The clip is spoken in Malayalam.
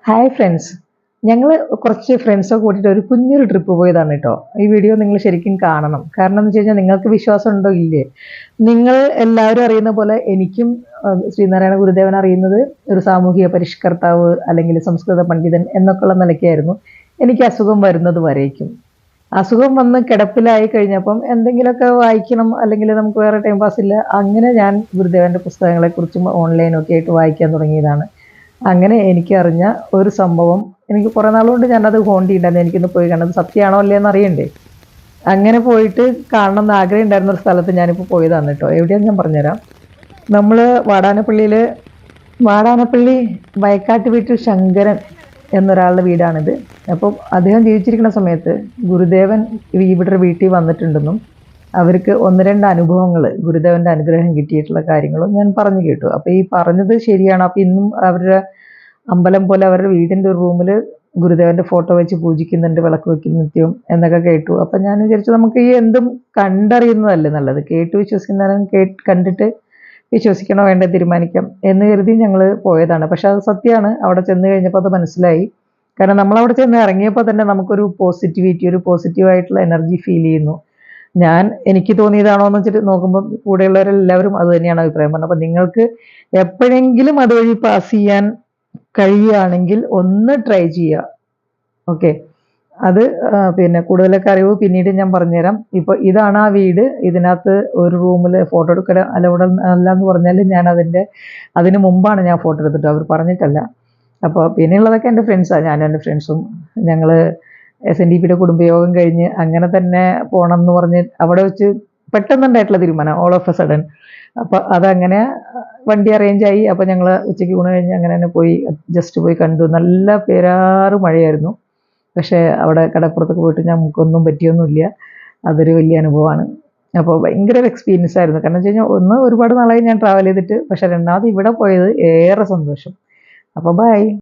ഹായ് ഫ്രണ്ട്സ്, ഞങ്ങൾ കുറച്ച് ഫ്രണ്ട്സൊക്കെ കൂട്ടിയിട്ട് ഒരു കുഞ്ഞൊരു ട്രിപ്പ് പോയതാണ് കേട്ടോ. ഈ വീഡിയോ നിങ്ങൾ ശരിക്കും കാണണം. കാരണം എന്ന് വെച്ച് കഴിഞ്ഞാൽ നിങ്ങൾക്ക് വിശ്വാസം ഉണ്ടോ ഇല്ലേ, നിങ്ങൾ എല്ലാവരും അറിയുന്ന പോലെ എനിക്കും ശ്രീനാരായണ ഗുരുദേവൻ അറിയുന്നത് ഒരു സാമൂഹിക പരിഷ്കർത്താവ് അല്ലെങ്കിൽ സംസ്കൃത പണ്ഡിതൻ എന്നൊക്കെയുള്ള നിലയ്ക്കായിരുന്നു. എനിക്ക് അസുഖം വരുന്നത് വരേക്കും. അസുഖം വന്ന് കിടപ്പിലായി കഴിഞ്ഞപ്പം എന്തെങ്കിലുമൊക്കെ വായിക്കണം, അല്ലെങ്കിൽ നമുക്ക് വേറെ ടൈം പാസ് ഇല്ല. അങ്ങനെ ഞാൻ ഗുരുദേവന്റെ പുസ്തകങ്ങളെക്കുറിച്ചും ഓൺലൈനൊക്കെ ആയിട്ട് വായിക്കാൻ തുടങ്ങിയതാണ്. അങ്ങനെ എനിക്ക് അറിഞ്ഞ ഒരു സംഭവം, എനിക്ക് കുറേ നാളുകൊണ്ട് ഞാനത് ഹോണ്ടിയിട്ടുണ്ടായിരുന്നു. എനിക്കൊന്ന് പോയി കണ്ടത് സത്യമാണോ അല്ലേ എന്ന് അറിയണ്ടേ. അങ്ങനെ പോയിട്ട് കാണണം എന്ന് ആഗ്രഹം ഉണ്ടായിരുന്ന ഒരു സ്ഥലത്ത് ഞാനിപ്പോൾ പോയതാണ് കേട്ടോ. എവിടെയാന്ന് ഞാൻ പറഞ്ഞുതരാം. നമ്മൾ വാടാനപ്പള്ളി വയക്കാട്ട് വീട്ടിൽ ശങ്കരൻ എന്നൊരാളുടെ വീടാണിത്. അപ്പം അദ്ദേഹം ജീവിച്ചിരിക്കുന്ന സമയത്ത് ഗുരുദേവൻ ഇവിടെ വീട്ടിൽ വന്നിട്ടുണ്ടെന്നും അവർക്ക് ഒന്ന് രണ്ട് അനുഭവങ്ങൾ, ഗുരുദേവന്റെ അനുഗ്രഹം കിട്ടിയിട്ടുള്ള കാര്യങ്ങളും ഞാൻ പറഞ്ഞു കേട്ടു. അപ്പോൾ ഈ പറഞ്ഞത് ശരിയാണ്. അപ്പോൾ ഇന്നും അവരുടെ അമ്പലം പോലെ അവരുടെ വീടിൻ്റെ ഒരു റൂമിൽ ഗുരുദേവന്റെ ഫോട്ടോ വെച്ച് പൂജിക്കുന്നുണ്ട്, വിളക്ക് വെക്കുന്ന നിത്യവും എന്നൊക്കെ കേട്ടു. അപ്പം ഞാൻ വിചാരിച്ചു നമുക്ക് ഈ എന്തും കണ്ടറിയുന്നതല്ലേ നല്ലത്, കേട്ട് വിശ്വസിക്കുന്നതിനും കണ്ടിട്ട് വിശ്വസിക്കണോ വേണ്ട തീരുമാനിക്കാം എന്ന് കരുതി ഞങ്ങൾ പോയതാണ്. പക്ഷെ അത് സത്യമാണ്. അവിടെ ചെന്ന് കഴിഞ്ഞപ്പോൾ അത് മനസ്സിലായി. കാരണം നമ്മളവിടെ ചെന്ന് ഇറങ്ങിയപ്പോൾ തന്നെ നമുക്കൊരു പോസിറ്റിവിറ്റി, ഒരു പോസിറ്റീവായിട്ടുള്ള എനർജി ഫീൽ ചെയ്യുന്നു. എനിക്ക് തോന്നിയതാണോ എന്ന് വെച്ചിട്ട് നോക്കുമ്പോൾ കൂടെയുള്ളവരെല്ലാവരും അത് തന്നെയാണ് അഭിപ്രായം പറഞ്ഞത്. അപ്പം നിങ്ങൾക്ക് എപ്പോഴെങ്കിലും അതുവഴി പാസ് ചെയ്യാൻ കഴിയുകയാണെങ്കിൽ ഒന്ന് ട്രൈ ചെയ്യുക. ഓക്കെ, അത് പിന്നെ കൂടുതലൊക്കെ അറിവ് പിന്നീട് ഞാൻ പറഞ്ഞുതരാം. ഇപ്പോൾ ഇതാണ് ആ വീട്. ഇതിനകത്ത് ഒരു റൂമിൽ ഫോട്ടോ എടുക്കൽ അലൗഡ് അല്ല എന്ന് പറഞ്ഞാൽ ഞാൻ അതിന് മുമ്പാണ് ഞാൻ ഫോട്ടോ എടുത്തിട്ട്, അവർ പറഞ്ഞിട്ടല്ല. അപ്പോൾ പിന്നെയുള്ളതൊക്കെ എൻ്റെ ഫ്രണ്ട്സാണ്. ഞാനും എൻ്റെ ഫ്രണ്ട്സും ഞങ്ങൾ SNDPയുടെ കുടുംബയോഗം കഴിഞ്ഞ് അങ്ങനെ തന്നെ പോകണം എന്ന് പറഞ്ഞ് അവിടെ വെച്ച് പെട്ടെന്നുണ്ടായിട്ടുള്ള തീരുമാനം, ഓൾ ഓഫ് എ സഡൻ. അപ്പോൾ അതങ്ങനെ വണ്ടി അറേഞ്ചായി. അപ്പോൾ ഞങ്ങൾ ഉച്ചയ്ക്ക് ഊണ് കഴിഞ്ഞ് അങ്ങനെ തന്നെ പോയി, ജസ്റ്റ് പോയി കണ്ടു. നല്ല പേരാറ് മഴയായിരുന്നു. പക്ഷേ അവിടെ കടപ്പുറത്തൊക്കെ പോയിട്ട് നമുക്കൊന്നും പറ്റിയൊന്നുമില്ല. അതൊരു വലിയ അനുഭവമാണ്. അപ്പോൾ ഭയങ്കര ഒരു എക്സ്പീരിയൻസ് ആയിരുന്നു. കാരണം വെച്ച് കഴിഞ്ഞാൽ ഒരുപാട് നാളായി ഞാൻ ട്രാവൽ ചെയ്തിട്ട്, പക്ഷേ രണ്ടാമത് ഇവിടെ പോയത് ഏറെ സന്തോഷം. അപ്പോൾ ബൈ.